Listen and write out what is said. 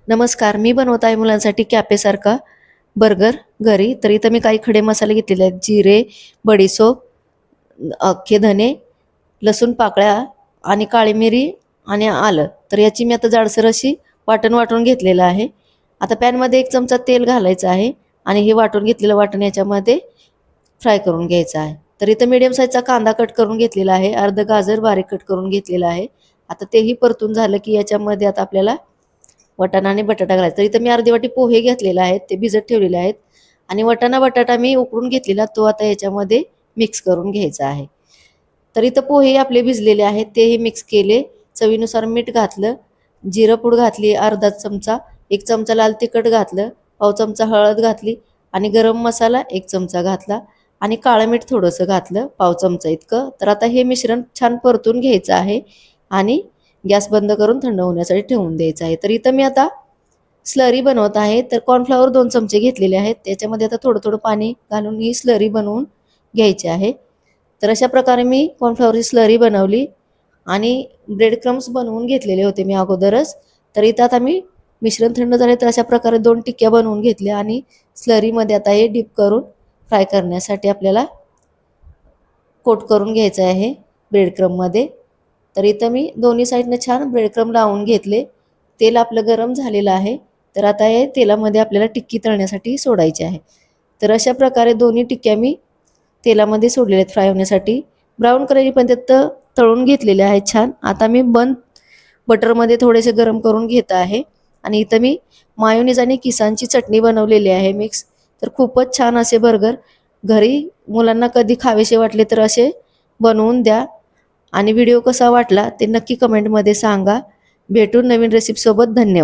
नमस्कार, मी बनवत आहे मुलांसाठी कॅफेसारखा बर्गर घरी. तर इथं मी काही खडे मसाले घेतलेले आहेत. जिरे, बडीशोप, अख्खे धने, लसूण पाकळ्या आणि काळी मिरी आणि आलं. तर याची मी आता जाडसर अशी वाटून घेतलेलं आहे. आता पॅनमध्ये 1 चमचा तेल घालायचं आहे आणि हे वाटून घेतलेलं वाटण याच्यामध्ये फ्राय करून घ्यायचं आहे. तर इथं मीडियम साईजचा कांदा कट करून घेतलेला आहे. अर्ध गाजर बारीक कट करून घेतलेला आहे. आता तेही परतून झालं की याच्यामध्ये आता आपल्याला वाटाणा आणि बटाटा घालायचा. तर इथं मी अर्धी वाटी पोहे घेतलेले आहेत, ते भिजत ठेवलेले आहेत आणि बटाटा मी उकडून घेतलेला तो आता याच्यामध्ये मिक्स करून घ्यायचा आहे. तर इथं पोहे आपले भिजलेले आहेत, तेही मिक्स केले. चवीनुसार मीठ घातलं, जिरं पूड घातली अर्धा चमचा, 1 चमचा लाल तिखट घातलं, पाव चमचा हळद घातली आणि गरम मसाला 1 चमचा घातला आणि काळं मीठ थोडंसं घातलं, पाव चमचा इतकं. तर आता हे मिश्रण छान परतून घ्यायचं आहे आणि गॅस बंद करून थंड होण्यासाठी ठेवून द्यायचं आहे. तर इथं मी आता स्लरी बनवत आहे. तर कॉर्नफ्लॉवर 2 चमचे घेतलेले आहेत. त्याच्यामध्ये आता थोडं पाणी घालून ही स्लरी बनवून घ्यायची आहे. तर अशा प्रकारे मी कॉर्नफ्लॉवरची स्लरी बनवली आणि ब्रेड क्रम्स बनवून घेतलेले होते मी अगोदरच. तर इथं आता मी मिश्रण थंड झाले तर अशा प्रकारे 2 टिक्क्या बनवून घेतल्या आणि स्लरीमध्ये आता हे डिप करून फ्राय करण्यासाठी आपल्याला कोट करून घ्यायचं आहे ब्रेड क्रममध्ये. तर इथं मी दोन्ही साईडने छान ब्रेड क्रम लावून घेतले. तेल आपलं गरम झालेलं आहे. तर आता हे तेलामध्ये आपल्याला टिक्की तळण्यासाठी सोडायची आहे. तर अशा प्रकारे दोन्ही टिक्क्या मी तेलामध्ये सोडलेल्या आहेत फ्राय होण्यासाठी. ब्राऊन कलरपर्यंत तळून घेतलेले आहेत छान. आता मी बटरमध्ये थोडेसे गरम करून घेत आहे आणि इथं मी मायोनीज आणि किसानची चटणी बनवलेली आहे मिक्स. तर खूपच छान असे बर्गर घरी मुलांना कधी खावेसे वाटले तर असे बनवून द्या आणि व्हिडिओ कसा वाटला ते नक्की कमेंटमध्ये सांगा. भेटू नवीन रेसिपीसोबत. धन्यवाद.